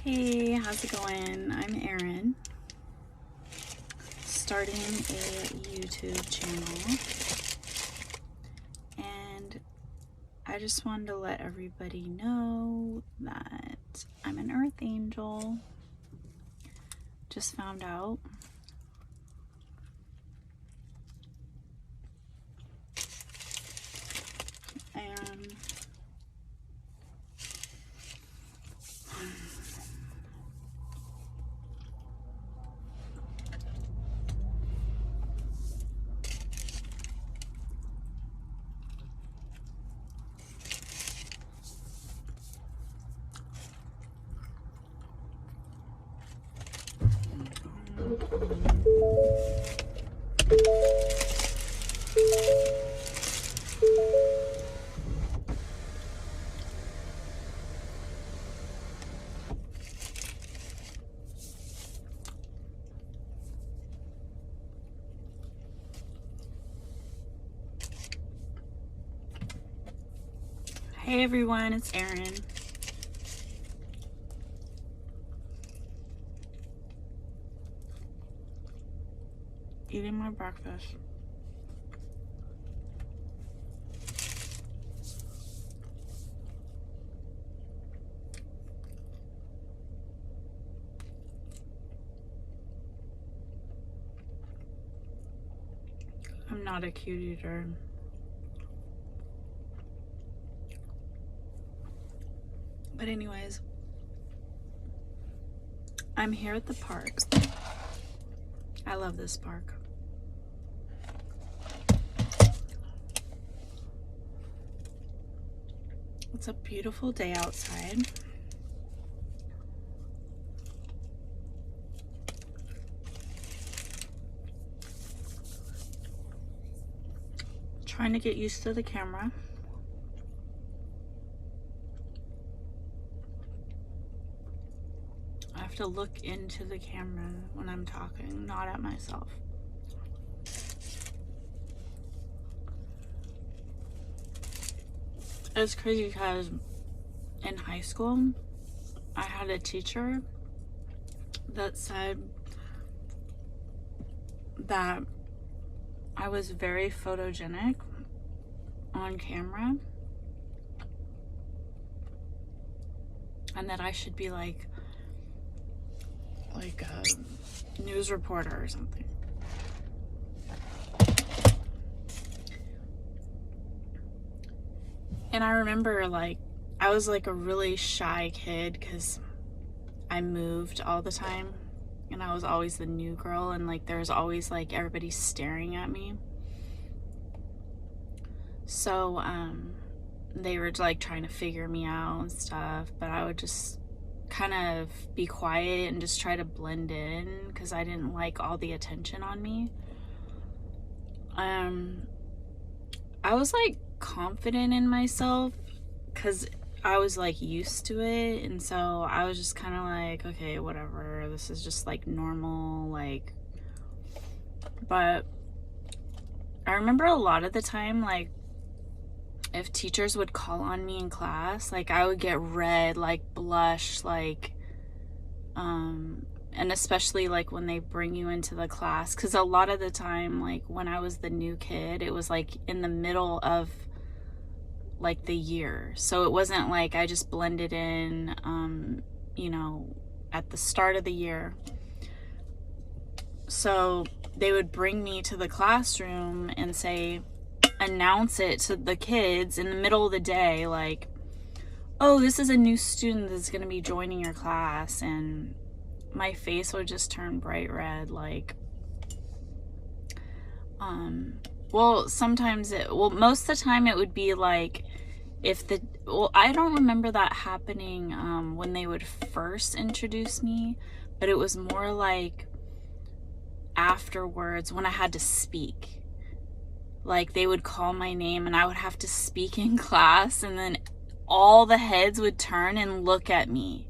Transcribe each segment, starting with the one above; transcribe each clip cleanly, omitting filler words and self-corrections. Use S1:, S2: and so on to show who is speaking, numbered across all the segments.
S1: Hey, how's it going? I'm Erin, starting a YouTube channel, and I just wanted to let everybody know that I'm an earth angel. Just found out. And hey everyone, it's Erin. Eating my breakfast. I'm not a cute eater. But anyways, I'm here at the park. I love this park. It's a beautiful day outside. Trying to get used to the camera. I have to look into the camera when I'm talking, not at myself. It's crazy because in high school, I had a teacher that said that I was very photogenic on camera and that I should be like a news reporter or something. And I remember I was like a really shy kid because I moved all the time and I was always the new girl, and there was always everybody staring at me. So they were trying to figure me out and stuff, but I would just kind of be quiet and just try to blend in because I didn't like all the attention on me. I was confident in myself because I was used to it, and so I was just kind of okay, whatever, this is just normal. But I remember a lot of the time, if teachers would call on me in class, I would get red, blush, and especially when they bring you into the class, because a lot of the time, when I was the new kid, it was in the middle of the year, so it wasn't I just blended in at the start of the year. So they would bring me to the classroom and announce it to the kids in the middle of the day, oh, this is a new student that's going to be joining your class, and my face would just turn bright red. Well, sometimes most of the time it would be I don't remember that happening when they would first introduce me, but it was more afterwards when I had to speak. They would call my name and I would have to speak in class, and then all the heads would turn and look at me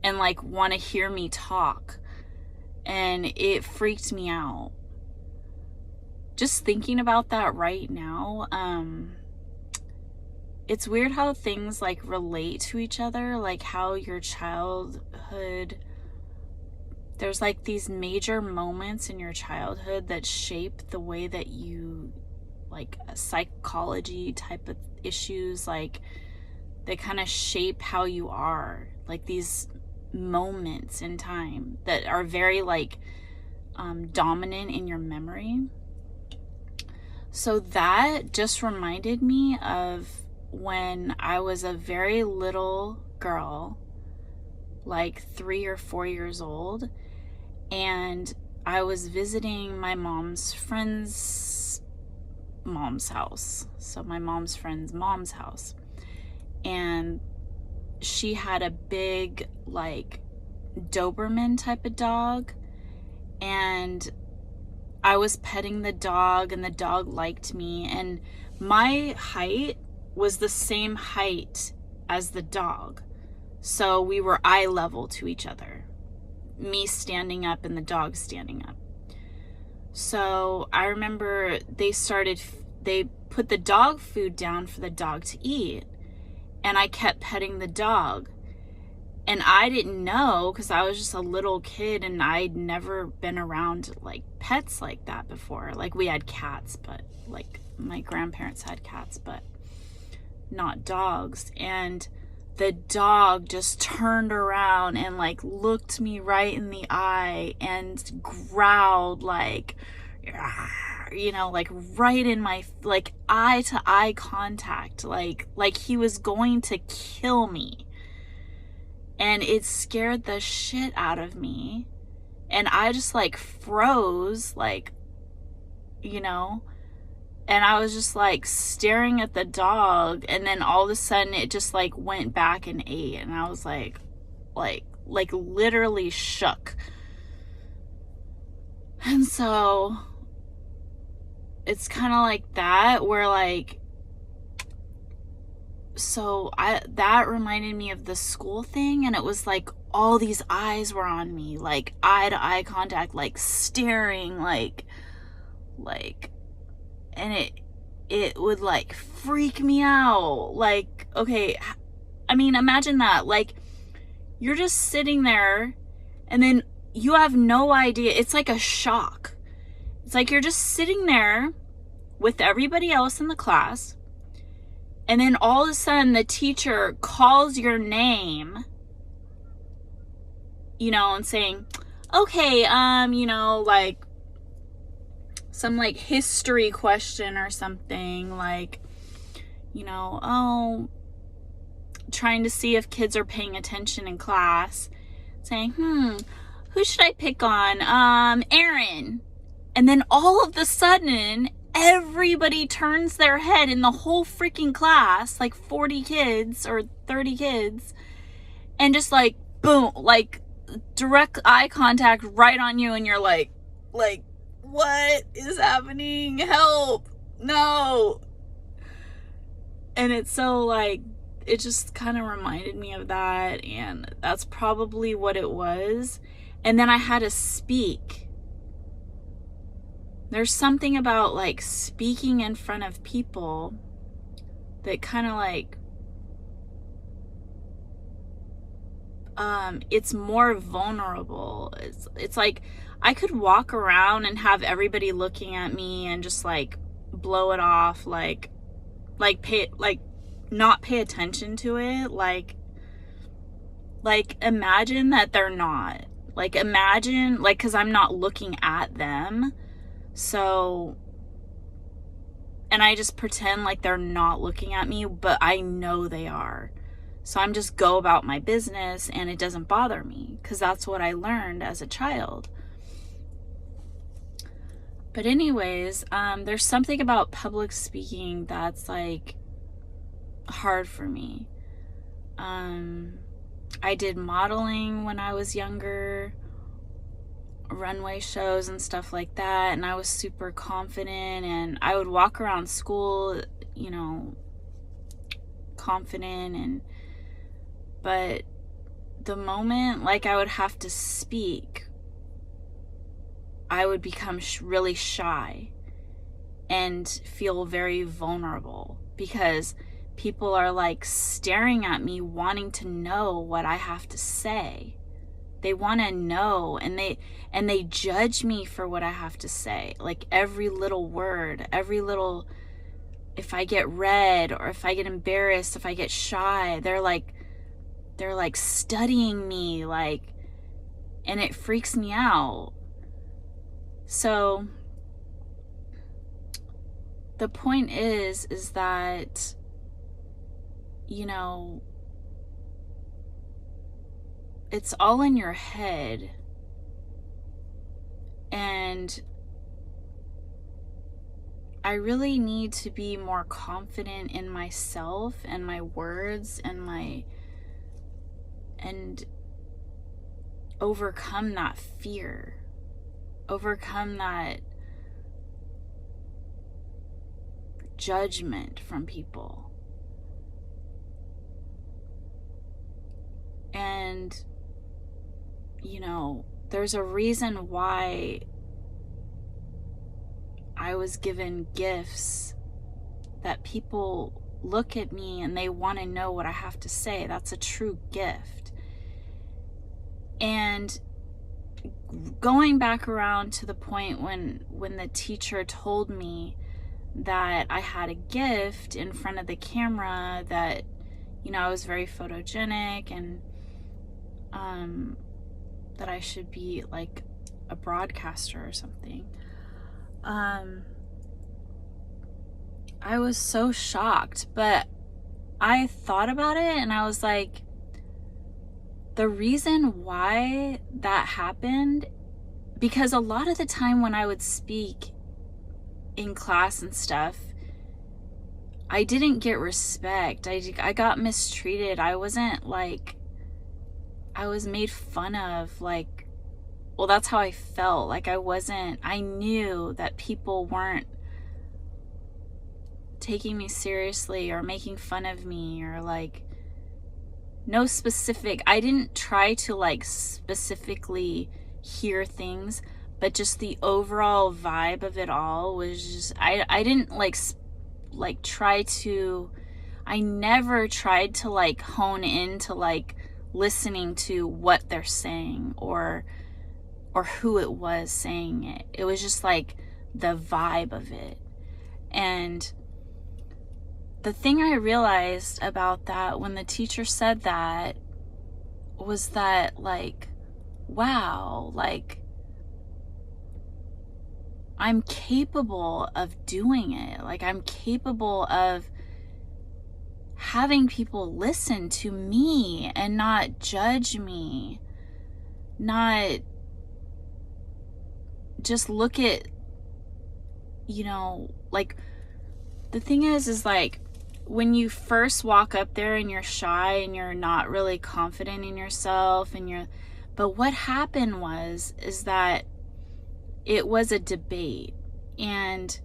S1: and want to hear me talk, and it freaked me out. Just thinking about that right now, it's weird how things like relate to each other, like how your childhood, there's like these major moments in your childhood that shape the way that you, like psychology type of issues, like they kind of shape how you are, like these moments in time that are very like dominant in your memory. So that just reminded me of when I was a very little girl, like 3 or 4 years old, and I was visiting my mom's friend's mom's house. So my mom's friend's mom's house. And she had a big, like, Doberman type of dog. And I was petting the dog, and the dog liked me. And my height was the same height as the dog. So we were eye level to each other. Me standing up and the dog standing up. So I remember they put the dog food down for the dog to eat. And I kept petting the dog. And I didn't know, because I was just a little kid and I'd never been around like pets like that before. Like we had cats, but like my grandparents had cats, but not dogs. And the dog just turned around and like looked me right in the eye and growled like, you know, like right in my, like eye to eye contact, like he was going to kill me. And it scared the shit out of me. And I just like froze, like, you know, and I was just like staring at the dog. And then all of a sudden it just like went back and ate. And I was like literally shook. And so it's kind of like that, where like, so that reminded me of the school thing, and it was like all these eyes were on me, like eye to eye contact, like staring, like, and it would like freak me out. Like, okay, I mean, imagine that, like you're just sitting there and then you have no idea. It's like a shock. It's like you're just sitting there with everybody else in the class, and then all of a sudden the teacher calls your name, you know, and saying, okay, you know, like some like history question or something, like, you know, oh, trying to see if kids are paying attention in class, saying, who should I pick on? Aaron. And then all of a sudden, everybody turns their head in the whole freaking class, like 40 kids or 30 kids, and just like, boom, like direct eye contact right on you. And you're like, what is happening? Help. No. And it's so like, it just kind of reminded me of that. And that's probably what it was. And then I had to speak. There's something about like speaking in front of people that kind of like, it's more vulnerable. It's like I could walk around and have everybody looking at me and just like blow it off, like not pay attention to it. Like imagine that they're not. Like imagine, like, 'cause I'm not looking at them. So, and I just pretend like they're not looking at me, but I know they are. So I'm just go about my business and it doesn't bother me, because that's what I learned as a child. But anyways, there's something about public speaking that's like hard for me. I did modeling when I was younger, runway shows and stuff like that, and I was super confident, and I would walk around school, you know, confident, but the moment like I would have to speak, I would become really shy and feel very vulnerable, because people are like staring at me, wanting to know what I have to say. They want to know, and they judge me for what I have to say. Like every little word, every little, if I get red or if I get embarrassed, if I get shy, they're like studying me, like, and it freaks me out. So the point is that, you know, it's all in your head. And I really need to be more confident in myself and my words and overcome that fear, overcome that judgment from people. And, you know, there's a reason why I was given gifts, that people look at me and they want to know what I have to say. That's a true gift. And going back around to the point when the teacher told me that I had a gift in front of the camera, that, you know, I was very photogenic, and that I should be like a broadcaster or something. I was so shocked, but I thought about it and I was like, the reason why that happened, because a lot of the time when I would speak in class and stuff, I didn't get respect. I got mistreated. I wasn't like, I was made fun of, like, well, that's how I felt. Like I knew that people weren't taking me seriously or making fun of me, or like, no specific, I didn't try to like specifically hear things, but just the overall vibe of it all was just, I didn't like try to, I never tried to like hone into like listening to what they're saying or who it was saying it. It was just like the vibe of it. And the thing I realized about that when the teacher said that was that, like, wow, like, I'm capable of doing it. Like, I'm capable of having people listen to me and not judge me, not just look at, you know, like, the thing is like, when you first walk up there and you're shy and you're not really confident in yourself but what happened is that it was a debate, and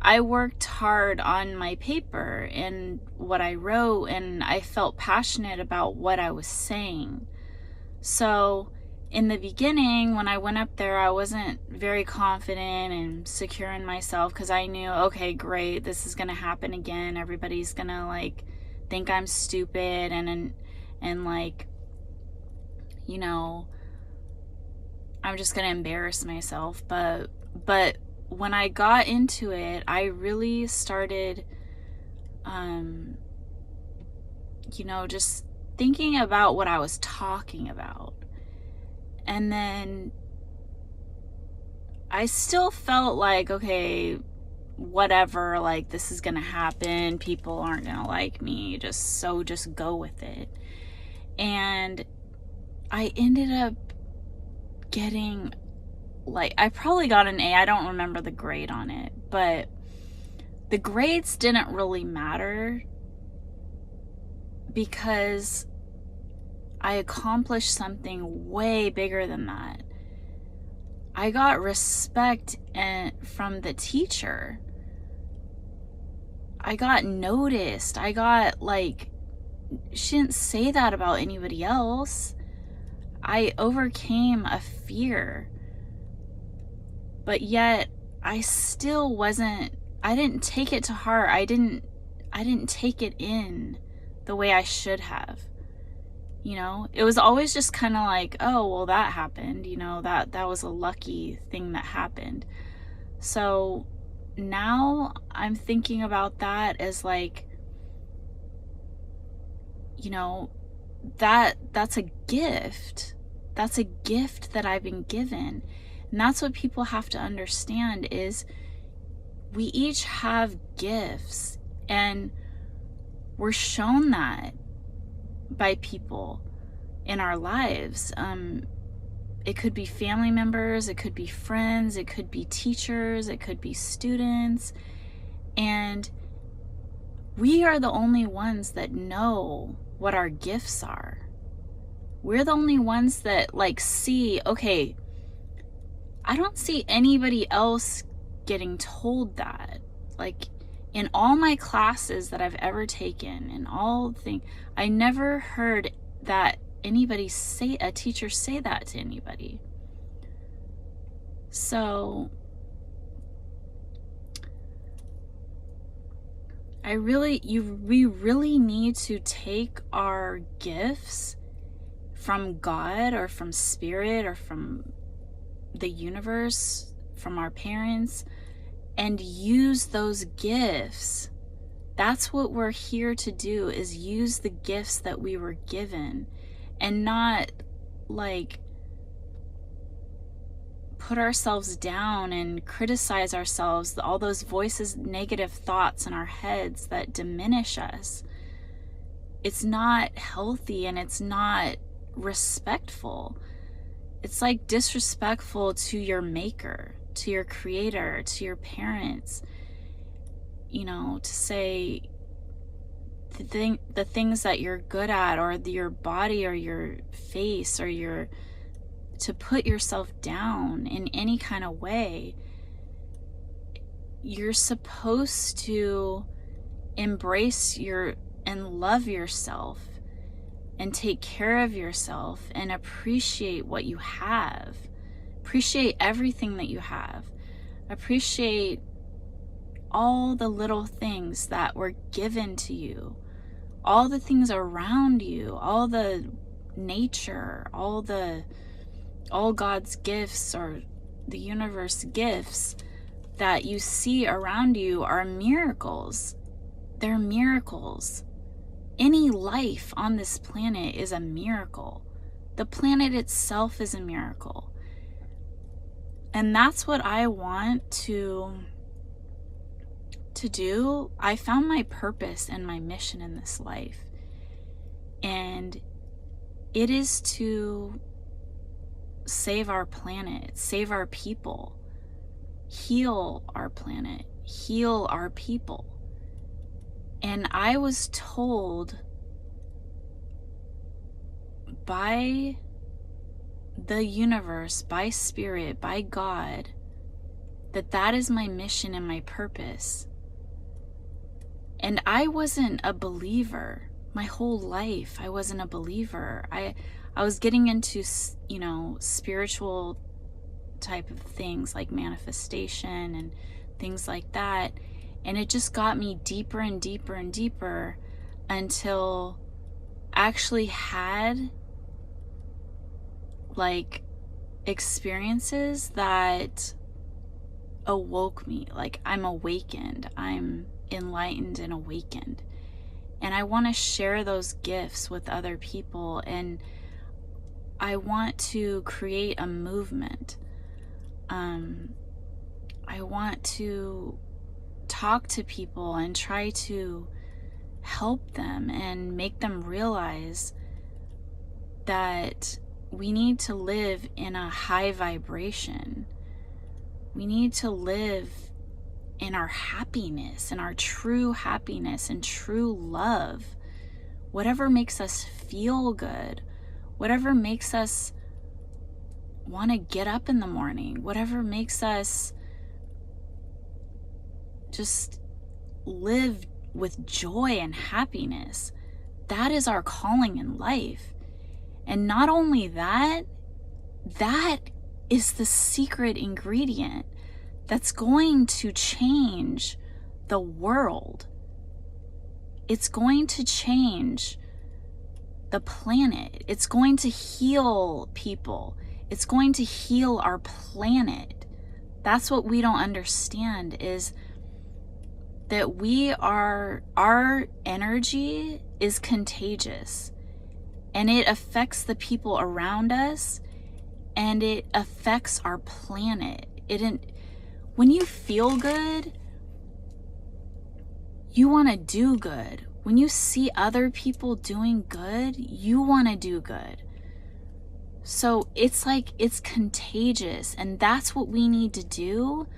S1: I worked hard on my paper and what I wrote, and I felt passionate about what I was saying. So in the beginning, when I went up there, I wasn't very confident and secure in myself, because I knew, okay, great, this is gonna happen again. Everybody's gonna like think I'm stupid and like, you know, I'm just gonna embarrass myself. But when I got into it, I really started, you know, just thinking about what I was talking about. And then I still felt like, okay, whatever, like, this is gonna happen, people aren't gonna like me, just go with it. And I ended up getting, like, I probably got an A. I don't remember the grade on it, but the grades didn't really matter, because I accomplished something way bigger than that. I got respect from the teacher. I got noticed. I got, like, she didn't say that about anybody else. I overcame a fear. But yet, I still wasn't, I didn't take it to heart. I didn't take it in the way I should have. You know, it was always just kind of like, oh, well, that happened, you know, that was a lucky thing that happened. So now I'm thinking about that as like, you know, that's a gift. That's a gift that I've been given. And that's what people have to understand is we each have gifts, and we're shown that by people in our lives. It could be family members, it could be friends, it could be teachers, it could be students. And we are the only ones that know what our gifts are. We're the only ones that like see, okay, I don't see anybody else getting told that. Like in all my classes that I've ever taken and all things, I never heard that anybody say, a teacher say that to anybody. So we really need to take our gifts from God or from spirit or from the universe, from our parents, and use those gifts. That's what we're here to do, is use the gifts that we were given, and not like put ourselves down and criticize ourselves, all those voices, negative thoughts in our heads that diminish us. It's not healthy and it's not respectful. It's like disrespectful to your maker, to your creator, to your parents, you know, to say the things that you're good at, or your body or your face, or to put yourself down in any kind of way. You're supposed to embrace and love yourself and take care of yourself and appreciate what you have. Appreciate everything that you have. Appreciate all the little things that were given to you, all the things around you, all the nature, all God's gifts or the universe gifts that you see around you are miracles. They're miracles. Any life on this planet is a miracle. The planet itself is a miracle. And that's what I want to do. I found my purpose and my mission in this life. And it is to save our planet, save our people, heal our planet, heal our people. And I was told by the universe, by spirit, by God, that is my mission and my purpose. And I wasn't a believer. My whole life, I wasn't a believer. I was getting into, you know, spiritual type of things like manifestation and things like that. And it just got me deeper and deeper and deeper until I actually had like experiences that awoke me. Like I'm awakened, I'm enlightened and awakened. And I want to share those gifts with other people, and I want to create a movement. I want to talk to people and try to help them and make them realize that we need to live in a high vibration. We need to live in our happiness, in our true happiness and true love. Whatever makes us feel good, whatever makes us want to get up in the morning, whatever makes us just live with joy and happiness, that is our calling in life. And not only that, that is the secret ingredient that's going to change the world. it's going to change the planet. It's going to heal people. It's going to heal our planet. That's what we don't understand, is that our energy is contagious, and it affects the people around us, and it affects our planet. When you feel good, you want to do good. When you see other people doing good, you want to do good. So it's like it's contagious, and that's what we need to do.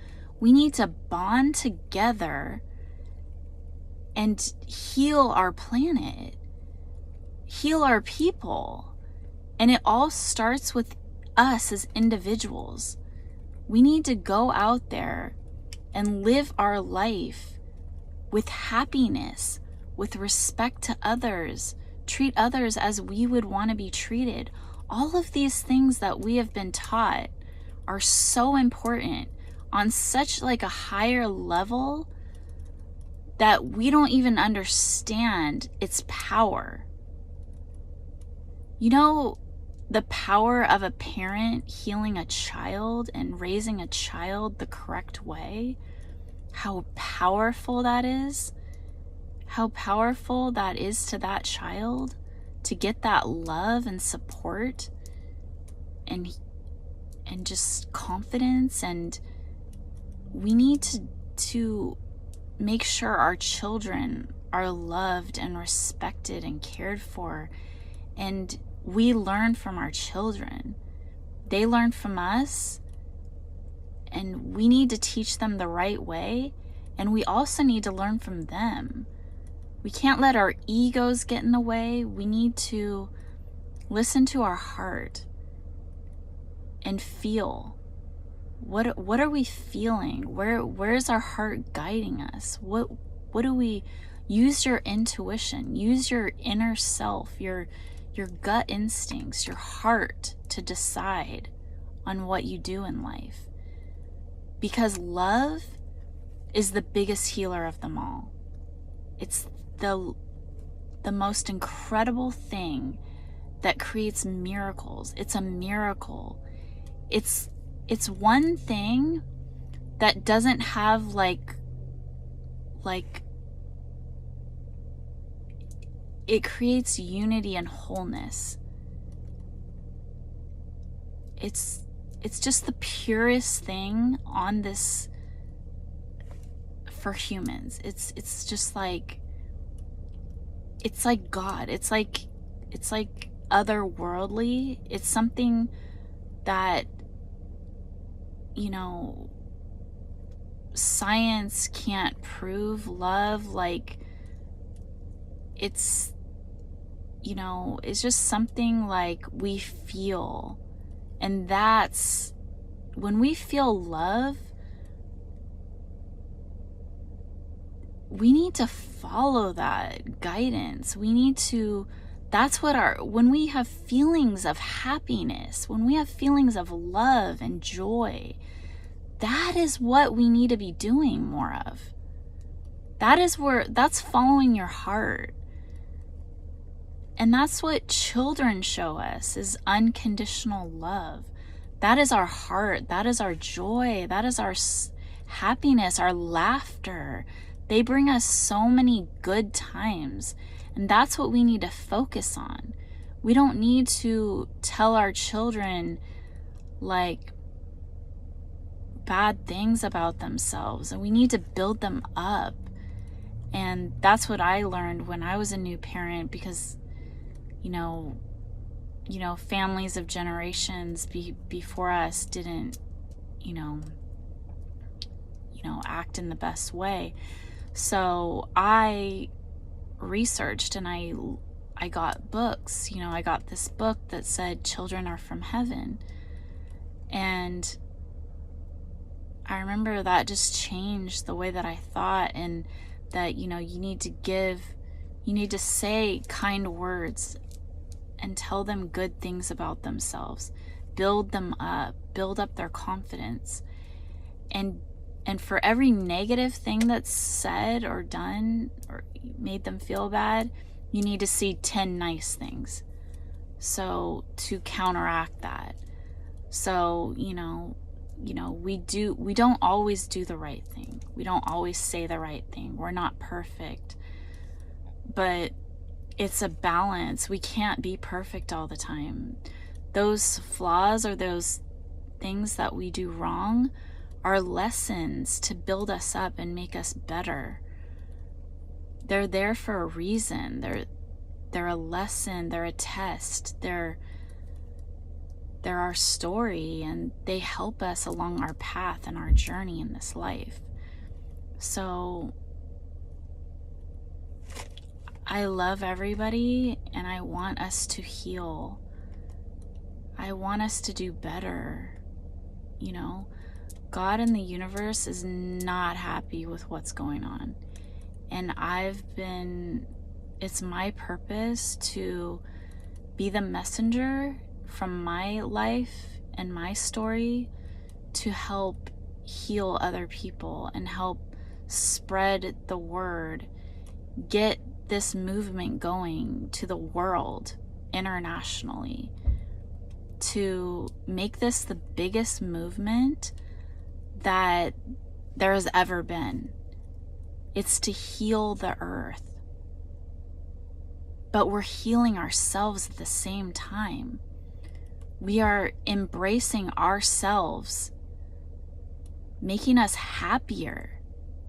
S1: We need to bond together and heal our planet, heal our people. And it all starts with us as individuals. We need to go out there and live our life with happiness, with respect to others, treat others as we would want to be treated. All of these things that we have been taught are so important on such like a higher level that we don't even understand its power. You know, the power of a parent healing a child and raising a child the correct way, how powerful that is, how powerful that is to that child to get that love and support and just confidence. And we need to make sure our children are loved and respected and cared for. And we learn from our children. They learn from us, and we need to teach them the right way. And we also need to learn from them. We can't let our egos get in the way. We need to listen to our heart and feel. What are we feeling? Where's our heart guiding us? What do we use? Your intuition, use your inner self, your gut instincts, your heart to decide on what you do in life. Because love is the biggest healer of them all. It's the most incredible thing that creates miracles. It's a miracle. It's one thing that doesn't have like it creates unity and wholeness. It's just the purest thing on this for humans. It's just like, it's like God. It's like otherworldly. It's something that, you know, science can't prove. Love, like, it's, you know, it's just something like we feel. And that's when we feel love, we need to follow that guidance. We need to, that's what when we have feelings of happiness, when we have feelings of love and joy, that is what we need to be doing more of. That's following your heart. And that's what children show us, is unconditional love. That is our heart. That is our joy. That is our happiness, our laughter. They bring us so many good times. And that's what we need to focus on. We don't need to tell our children like bad things about themselves. And we need to build them up. And that's what I learned when I was a new parent, because you know, families of generations before us didn't, you know, act in the best way. So I researched and I got books. You know, I got this book that said children are from heaven. And I remember that just changed the way that I thought, and that, you know, you need to say kind words and tell them good things about themselves. Build them up, build up their confidence. And And for every negative thing that's said or done or made them feel bad, you need to see 10 nice things. So to counteract that. So, we don't always do the right thing. We don't always say the right thing. We're not perfect. But it's a balance. We can't be perfect all the time. Those flaws or those things that we do wrong are lessons to build us up and make us better. They're there for a reason. They're a lesson, they're a test, they're our story, and they help us along our path and our journey in this life. So I love everybody, and I want us to heal. I want us to do better. God in the universe is not happy with what's going on. And it's my purpose to be the messenger from my life and my story to help heal other people and help spread the word, get this movement going to the world internationally, to make this the biggest movement that there has ever been. It's to heal the earth. But we're healing ourselves at the same time. We are embracing ourselves, making us happier,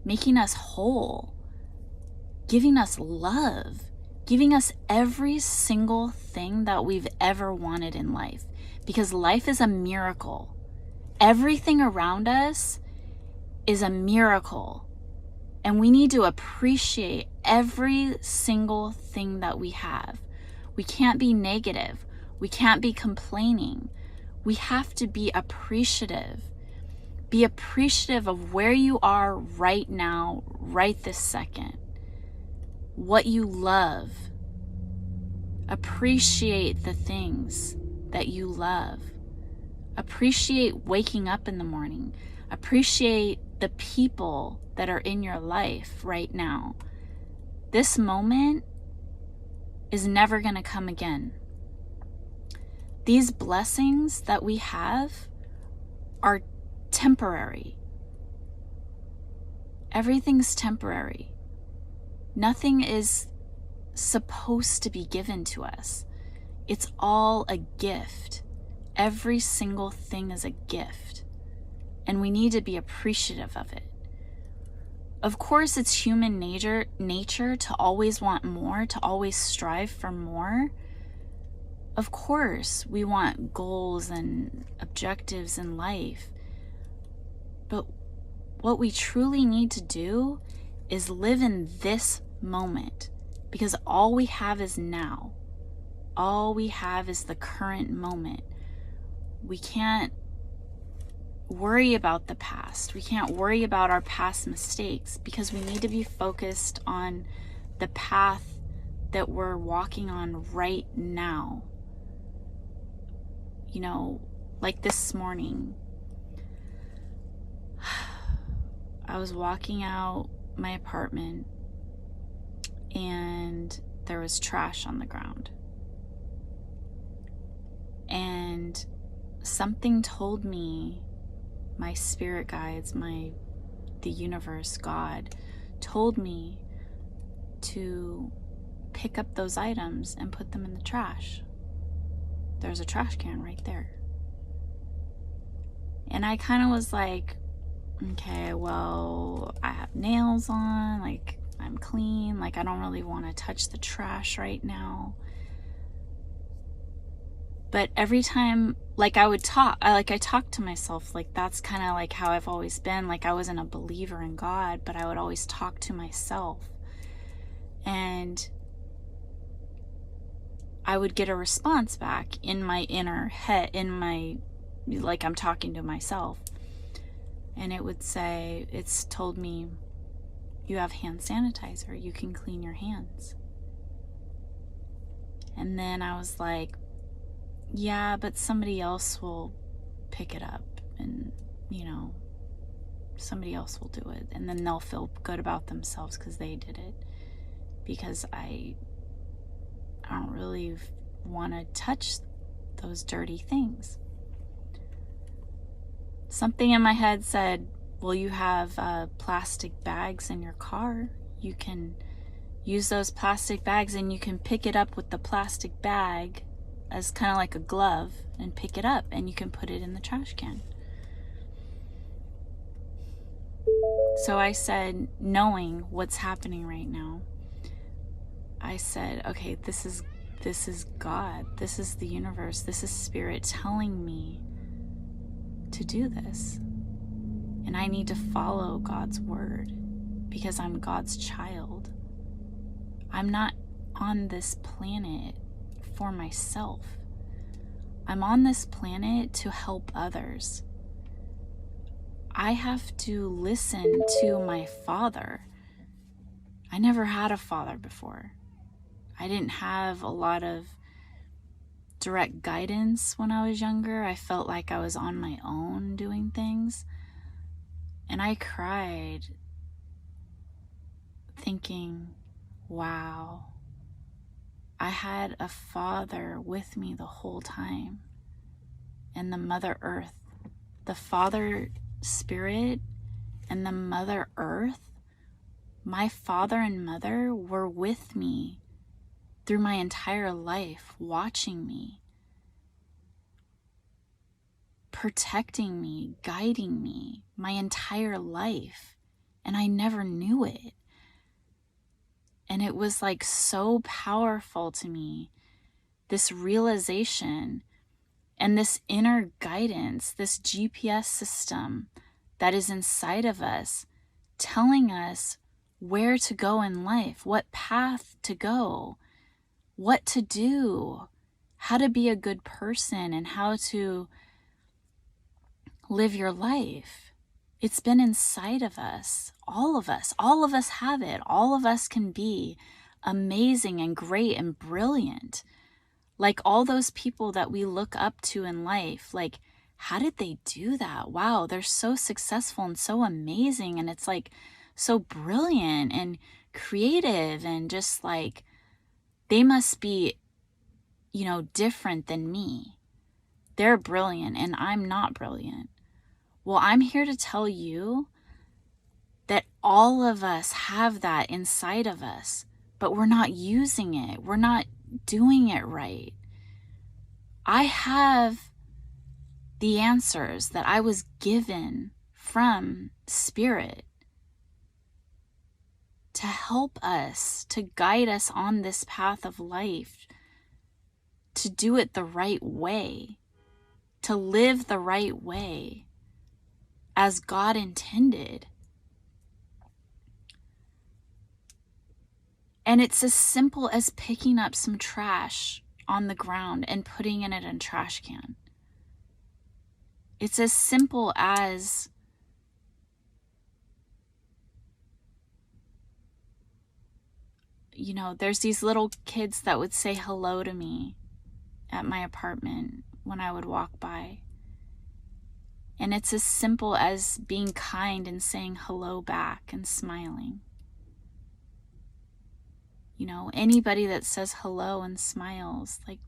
S1: making us whole, giving us love, giving us every single thing that we've ever wanted in life. Because life is a miracle. Everything around us is a miracle. And we need to appreciate every single thing that we have. We can't be negative. We can't be complaining. We have to be appreciative. Be appreciative of where you are right now, right this second. What you love. Appreciate the things that you love. Appreciate waking up in the morning. Appreciate the people that are in your life right now. This moment is never going to come again. These blessings that we have are temporary. Everything's temporary. Nothing is supposed to be given to us. It's all a gift. Every single thing is a gift. And we need to be appreciative of it. Of course, it's human nature to always want more, to always strive for more. Of course, we want goals and objectives in life. But what we truly need to do is live in this moment, because all we have is now. All we have is the current moment. We can't worry about the past. We can't worry about our past mistakes, because we need to be focused on the path that we're walking on right now. Like this morning, I was walking out my apartment and there was trash on the ground. And something told me, my spirit guides, the universe, God, told me to pick up those items and put them in the trash. There's a trash can right there. And I kind of was like, okay, well, I have nails on, like I'm clean, like I don't really want to touch the trash right now. But every time, like I talked to myself, like that's kind of like how I've always been. Like I wasn't a believer in God, but I would always talk to myself. And I would get a response back in my inner head, like I'm talking to myself. And it would say, it's told me, you have hand sanitizer, you can clean your hands. And then I was like, yeah, but somebody else will pick it up and, somebody else will do it, and then they'll feel good about themselves because they did it. Because I don't really want to touch those dirty things. Something in my head said, well, you have plastic bags in your car. You can use those plastic bags and you can pick it up with the plastic bag as kind of like a glove and pick it up, and you can put it in the trash can. So I said, knowing what's happening right now, I said, okay, this is God. This is the universe. This is spirit telling me to do this. And I need to follow God's word because I'm God's child. I'm not on this planet for myself. I'm on this planet to help others. I have to listen to my father. I never had a father before. I didn't have a lot of direct guidance when I was younger. I felt like I was on my own doing things. And I cried thinking, wow, I had a father with me the whole time. And the Mother Earth, the Father Spirit and the Mother Earth, my father and mother were with me through my entire life, watching me, protecting me, guiding me my entire life. And I never knew it. And it was like so powerful to me, this realization and this inner guidance, this GPS system that is inside of us, telling us where to go in life, what path to go, what to do, how to be a good person, and how to live your life. It's been inside of us, all of us. All of us have it. All of us can be amazing and great and brilliant. Like all those people that we look up to in life, like, how did they do that? Wow, they're so successful and so amazing. And it's like so brilliant and creative, and just like they must be, different than me. They're brilliant and I'm not brilliant. Well, I'm here to tell you that all of us have that inside of us, but we're not using it. We're not doing it right. I have the answers that I was given from Spirit to help us, to guide us on this path of life, to do it the right way, to live the right way as God intended. And it's as simple as picking up some trash on the ground and putting it in a trash can. It's as simple as there's these little kids that would say hello to me at my apartment when I would walk by. And it's as simple as being kind and saying hello back and smiling. Anybody that says hello and smiles, like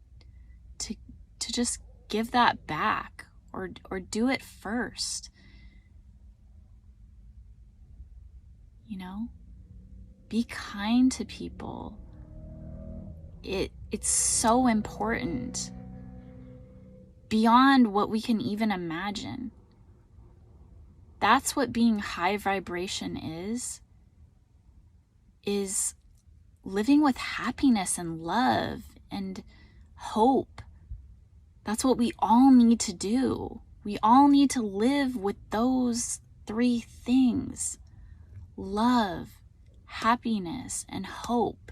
S1: to just give that back or do it first. Be kind to people. It's so important, beyond what we can even imagine. That's what being high vibration is living with happiness and love and hope. That's what we all need to do. We all need to live with those three things: love, happiness, and hope.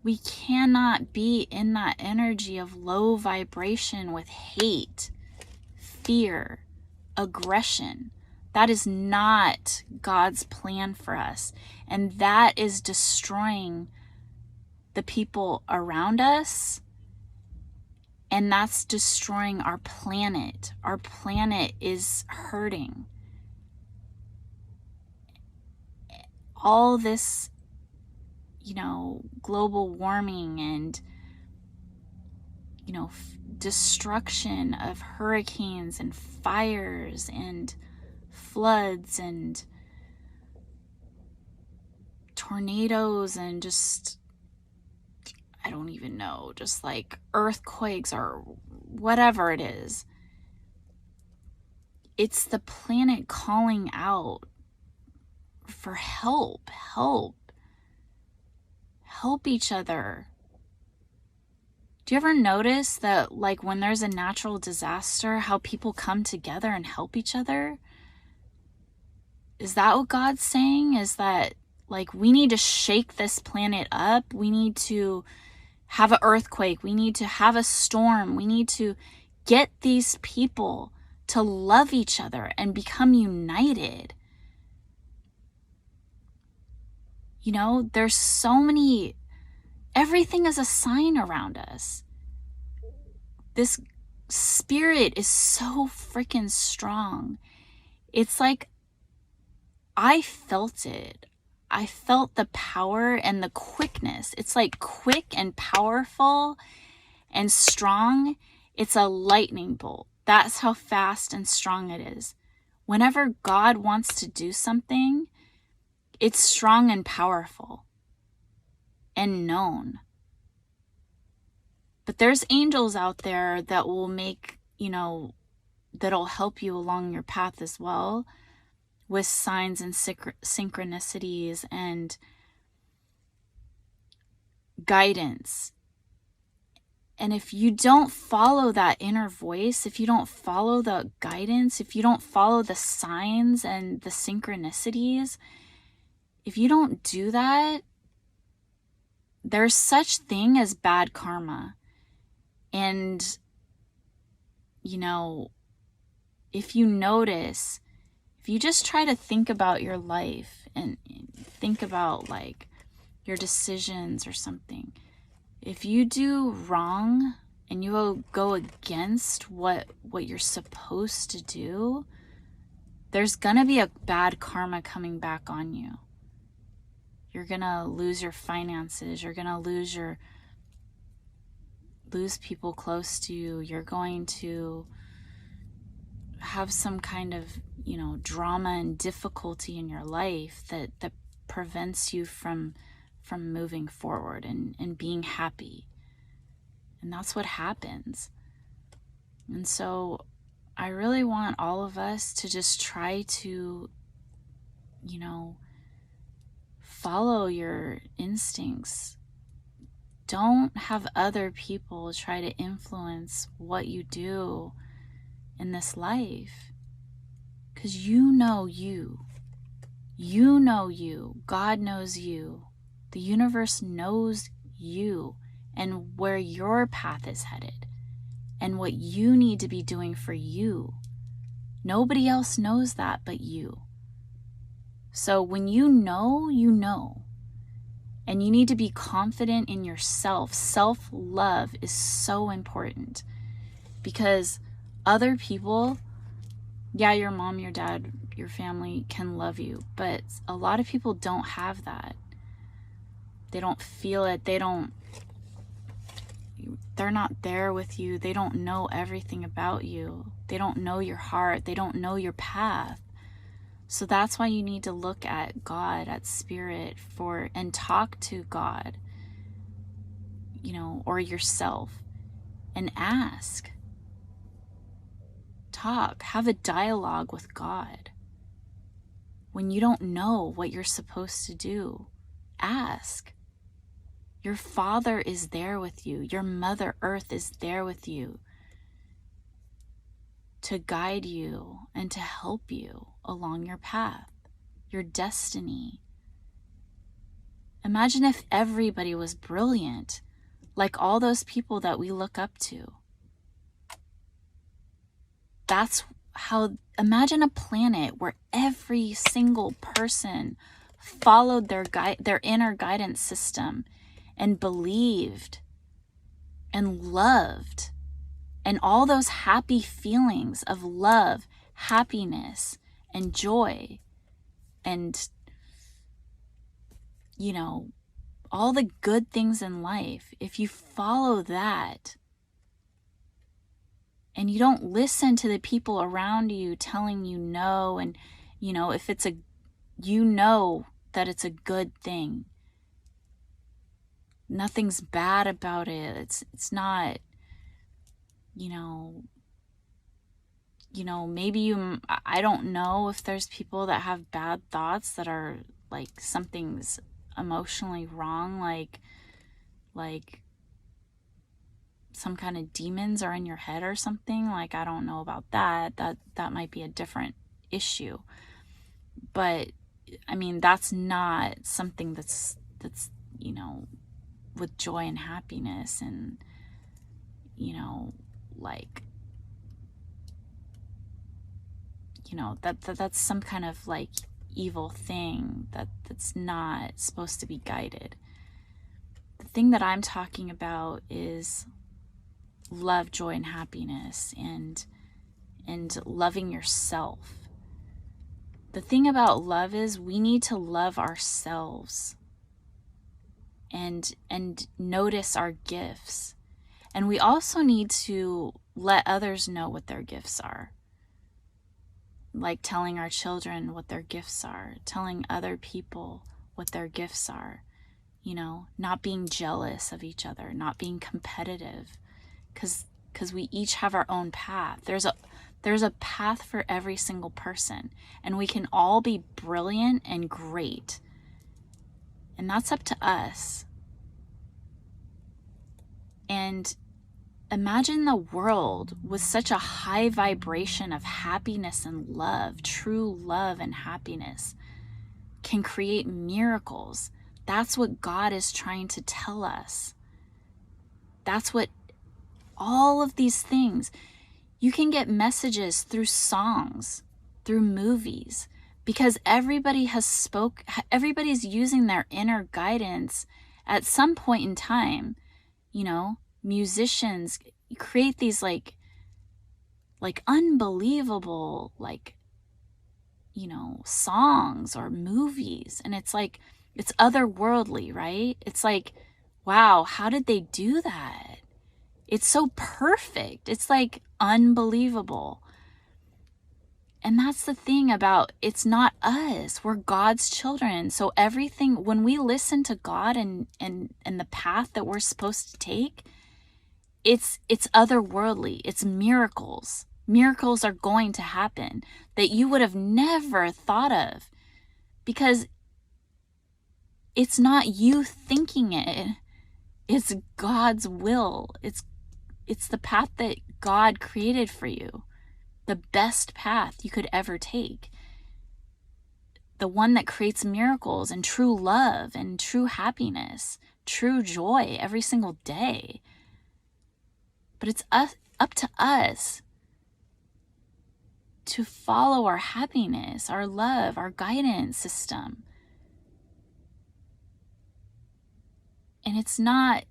S1: We cannot be in that energy of low vibration with hate, fear, aggression. That is not God's plan for us. And that is destroying the people around us And that's destroying our planet. Our planet is hurting. All this, global warming and, destruction of hurricanes and fires and floods and tornadoes and just, I don't even know, just like earthquakes or whatever it is. It's the planet calling out for help. Help each other. Do you ever notice that, like, when there's a natural disaster, how people come together and help each other? Is that what God's saying? Is that, like, we need to shake this planet up? We need to have an earthquake. We need to have a storm. We need to get these people to love each other and become united. There's so many, everything is a sign around us. This spirit is so freaking strong. It's like, I felt it. I felt the power and the quickness. It's like quick and powerful and strong. It's a lightning bolt. That's how fast and strong it is. Whenever God wants to do something, it's strong and powerful and known. But there's angels out there that will make, that'll help you along your path as well, with signs and synchronicities and guidance. And if you don't follow that inner voice, if you don't follow the guidance, if you don't follow the signs and the synchronicities, if you don't do that, there's such thing as bad karma. And, if you notice, if you just try to think about your life and think about, like, your decisions or something, if you do wrong and you go against what you're supposed to do, there's gonna be a bad karma coming back on you. You're gonna lose your finances. You're gonna lose people close to you. You're going to have some kind of, drama and difficulty in your life that prevents you from moving forward and being happy. And that's what happens. And so I really want all of us to just try to, follow your instincts. Don't have other people try to influence what you do in this life. Because you know you. You know you. God knows you. The universe knows you and where your path is headed and what you need to be doing for you. Nobody else knows that but you. So when you know, you know. And you need to be confident in yourself. Self-love is so important because other people, yeah, your mom, your dad, your family can love you, but a lot of people don't have that. They don't feel it. They're not there with you. They don't know everything about you. They don't know your heart. They don't know your path. So that's why you need to look at God, at spirit, and talk to God, or yourself, and ask. Talk, have a dialogue with God. When you don't know what you're supposed to do, ask. Your Father is there with you. Your Mother Earth is there with you to guide you and to help you along your path, your destiny. Imagine if everybody was brilliant, like all those people that we look up to. Imagine a planet where every single person followed their inner guidance system and believed and loved And all those happy feelings of love, happiness, and joy, and, you know, all the good things in life, if you follow that and you don't listen to the people around you telling you no, and, you know, if it's you know that it's a good thing. Nothing's bad about it. It's not, maybe I don't know if there's people that have bad thoughts that are like something's emotionally wrong, like some kind of demons are in your head or something. Like, I don't know about that. That might be a different issue. But I mean, that's not something that's with joy and happiness, and like that's some kind of like evil thing that's not supposed to be guided. The thing that I'm talking about is love, joy, and happiness, and loving yourself. The thing about love is we need to love ourselves and notice our gifts. And we also need to let others know what their gifts are. Like telling our children what their gifts are, telling other people what their gifts are, not being jealous of each other, not being competitive, because we each have our own path. There's a path for every single person, and we can all be brilliant and great. And that's up to us. And imagine the world with such a high vibration of happiness and love, true love and happiness can create miracles. That's what God is trying to tell us. That's what all of these things, you can get messages through songs, through movies, because everybody's using their inner guidance at some point in time. Musicians create these like unbelievable songs or movies, and it's like, it's otherworldly, right? It's like, wow, how did they do that? It's so perfect. It's like unbelievable. And that's the thing about, it's not us. We're God's children. So everything, when we listen to God and the path that we're supposed to take, it's otherworldly. It's miracles. Miracles are going to happen that you would have never thought of, because it's not you thinking it. It's God's will. It's the path that God created for you. The best path you could ever take. The one that creates miracles and true love and true happiness, true joy every single day. But it's up to us to follow our happiness, our love, our guidance system. And it's not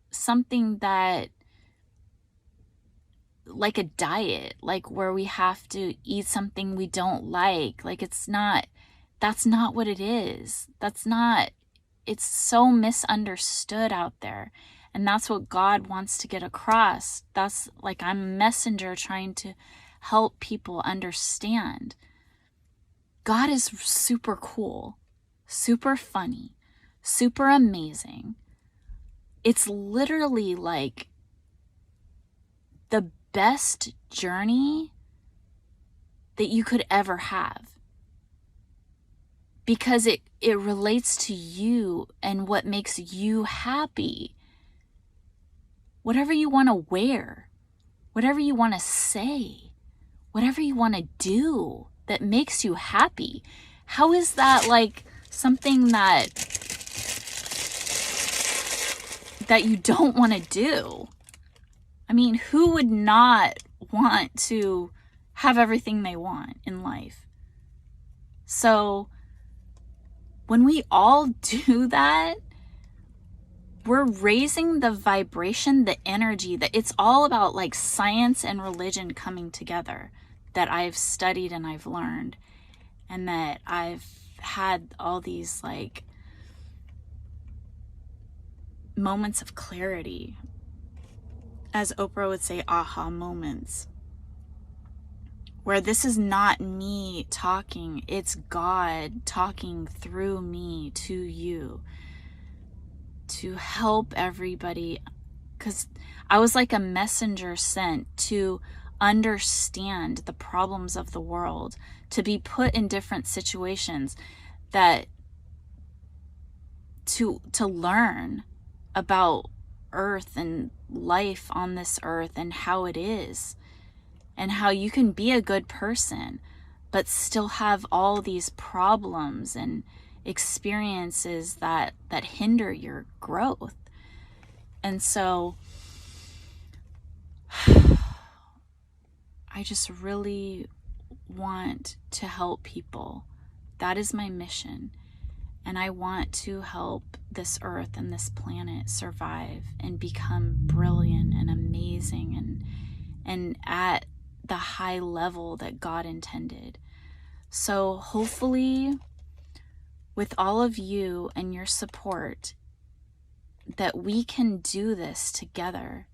S1: something that, like a diet, like where we have to eat something we don't like. Like, that's not what it is. It's so misunderstood out there. And that's what God wants to get across. That's like, I'm a messenger trying to help people understand. God is super cool, super funny, super amazing. It's literally like the best journey that you could ever have, because it relates to you and what makes you happy. Whatever you want to wear, whatever you want to say, whatever you want to do that makes you happy. How is that like something that you don't want to do? I mean, who would not want to have everything they want in life? So when we all do that, we're raising the vibration, the energy, that it's all about like science and religion coming together, that I've studied and I've learned, and that I've had all these like moments of clarity, as Oprah would say, aha moments, where this is not me talking, it's God talking through me to you to help everybody. Because I was like a messenger sent to understand the problems of the world, to be put in different situations, that to learn about earth and life on this earth and how it is, and how you can be a good person but still have all these problems and experiences that hinder your growth. And so I just really want to help people. That is my mission. And I want to help this earth and this planet survive and become brilliant and amazing and at the high level that God intended. So hopefully, with all of you and your support, that we can do this together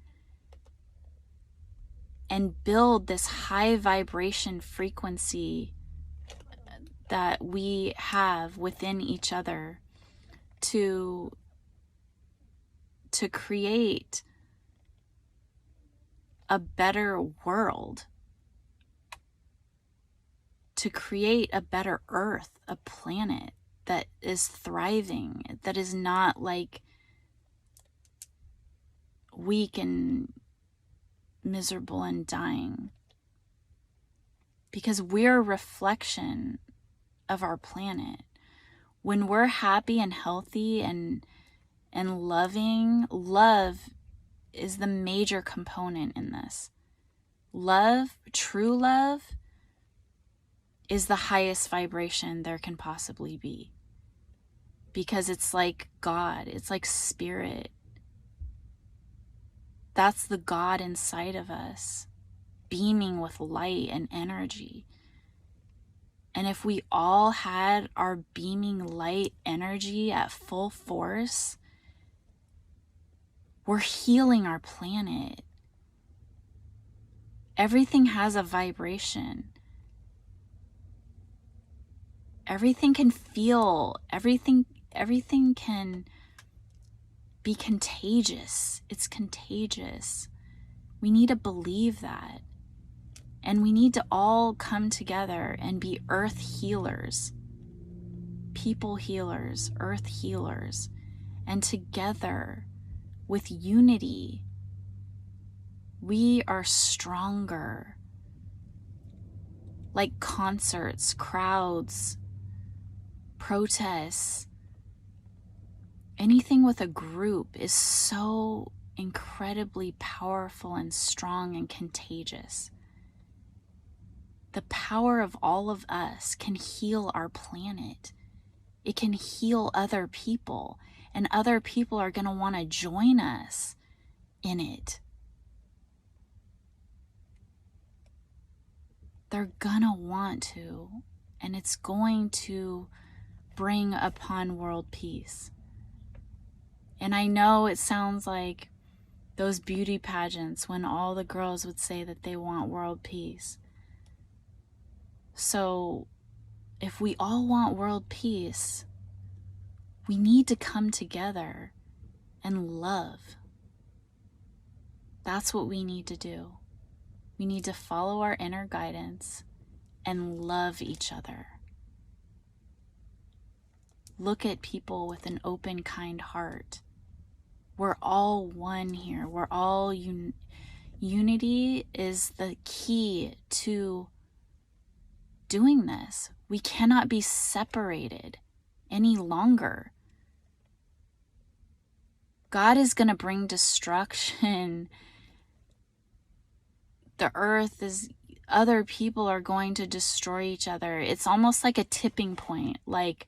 S1: and build this high vibration frequency that we have within each other to create a better world, to create a better earth, a planet that is thriving, that is not like weak and miserable and dying. Because we're a reflection of our planet. When we're happy and healthy and loving, love is the major component in this. Love, true love, is the highest vibration there can possibly be. Because it's like God, it's like spirit. That's the God inside of us, beaming with light and energy. And if we all had our beaming light energy at full force, we're healing our planet. Everything has a vibration. Everything can feel, everything can be contagious. It's contagious. We need to believe that. And we need to all come together and be earth healers, people healers, earth healers. And together, with unity, we are stronger. Like concerts, crowds, protests, anything with a group is so incredibly powerful and strong and contagious. The power of all of us can heal our planet. It can heal other people, and other people are going to want to join us in it. They're going to want to, and it's going to bring upon world peace. And I know it sounds like those beauty pageants when all the girls would say that they want world peace. So if we all want world peace, we need to come together and love. That's what we need to do. We need to follow our inner guidance and love each other. Look at people with an open, kind heart. We're all one here. We're all unity is the key to doing this. We cannot be separated any longer. God is going to bring destruction. The earth is, other people are going to destroy each other. It's almost like a tipping point, like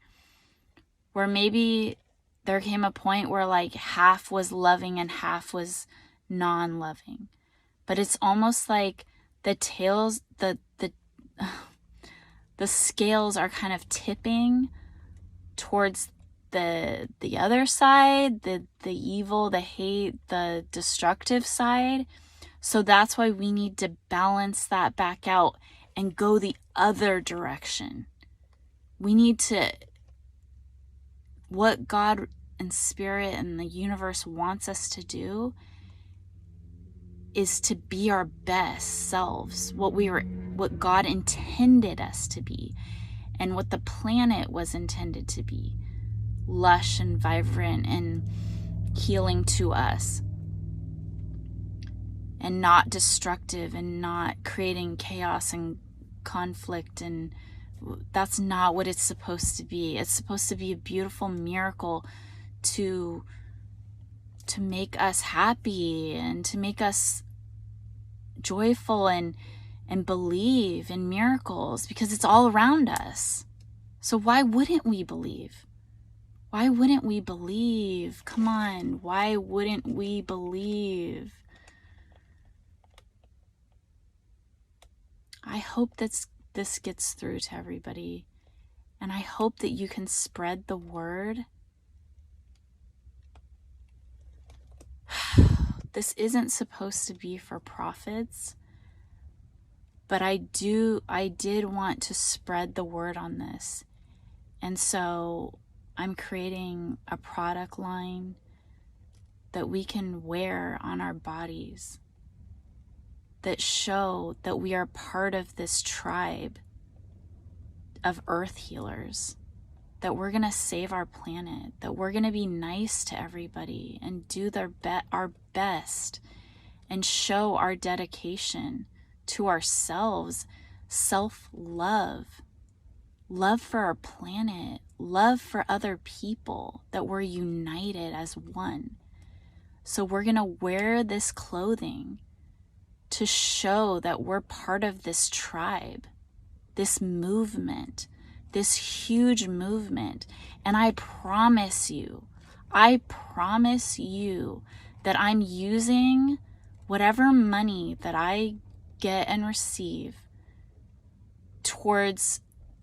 S1: where maybe there came a point where like half was loving and half was non-loving. But it's almost like the tails, the scales are kind of tipping towards the other side, the evil, the hate, the destructive side. So that's why we need to balance that back out and go the other direction. We need to, what God and Spirit and the universe wants us to do is to be our best selves, what God intended us to be, and what the planet was intended to be, lush and vibrant and healing to us, and not destructive and not creating chaos and conflict. And that's not what it's supposed to be. It's supposed to be a beautiful miracle to make us happy and to make us joyful and believe in miracles, because it's all around us. So why wouldn't we believe? Why wouldn't we believe? Come on, why wouldn't we believe? I hope this gets through to everybody, and I hope that you can spread the word. This isn't supposed to be for profits, but I did want to spread the word on this. And so I'm creating a product line that we can wear on our bodies that show that we are part of this tribe of earth healers, that we're going to save our planet, that we're going to be nice to everybody and do our best and show our dedication to ourselves, self-love, love for our planet, love for other people, that we're united as one. So we're going to wear this clothing to show that we're part of this tribe, this movement, this huge movement. And I promise you that I'm using whatever money that I get and receive towards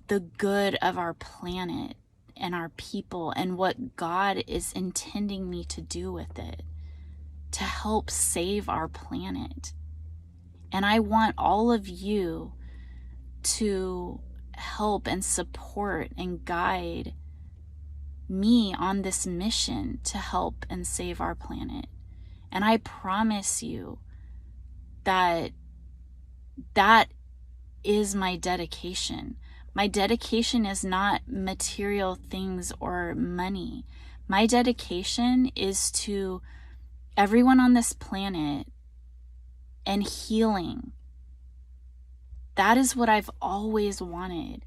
S1: the good of our planet and our people and what God is intending me to do with it, to help save our planet. And I want all of you to help and support and guide me on this mission to help and save our planet. And I promise you that is my dedication. My dedication is not material things or money. My dedication is to everyone on this planet and healing. That is what I've always wanted.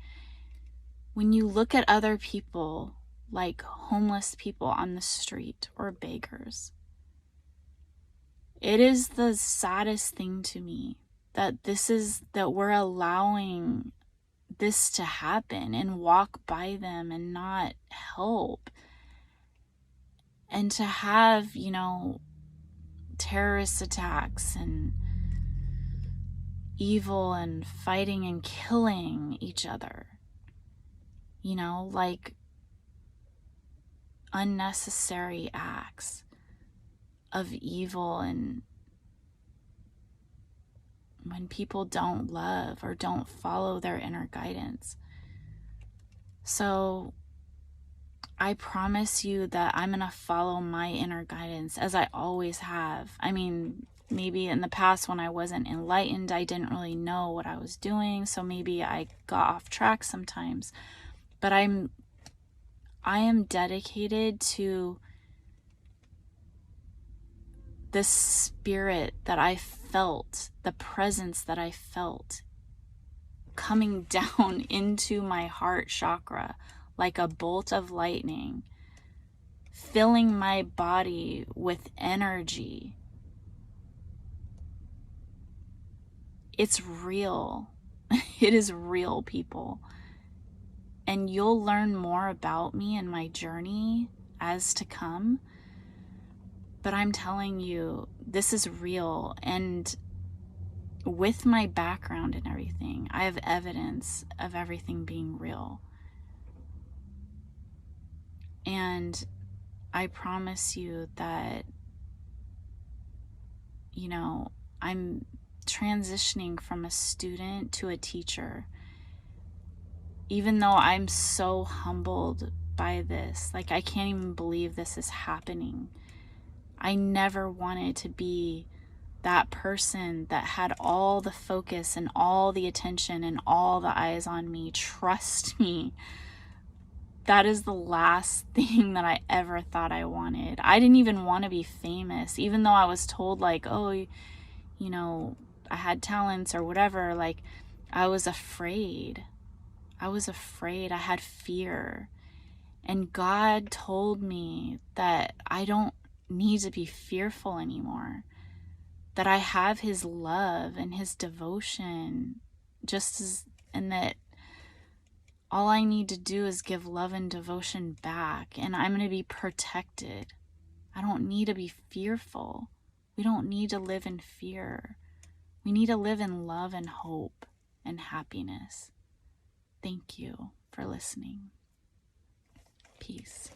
S1: When you look at other people, like homeless people on the street or beggars, it is the saddest thing to me that we're allowing this to happen and walk by them and not help. And to have, terrorist attacks and evil and fighting and killing each other, like unnecessary acts of evil, and when people don't love or don't follow their inner guidance. So I promise you that I'm going to follow my inner guidance, as I always have. I mean, maybe in the past when I wasn't enlightened, I didn't really know what I was doing, so maybe I got off track sometimes. But I am dedicated to the spirit that I felt, the presence that I felt coming down into my heart chakra like a bolt of lightning, filling my body with energy. It's real. It is real, people. And you'll learn more about me and my journey as to come. But I'm telling you, this is real. And with my background and everything, I have evidence of everything being real. And I promise you that, you know, I'm transitioning from a student to a teacher. Even though I'm so humbled by this, like, I can't even believe this is happening. I never wanted to be that person that had all the focus and all the attention and all the eyes on me. Trust me, that is the last thing that I ever thought I wanted. I didn't even want to be famous, even though I was told, like, oh, you know, I had talents or whatever. Like, I was afraid. I was afraid. I had fear. And God told me that I don't need to be fearful anymore, that I have his love and his devotion, and that all I need to do is give love and devotion back, and I'm going to be protected. I don't need to be fearful. We don't need to live in fear. We need to live in love and hope and happiness. Thank you for listening. Peace.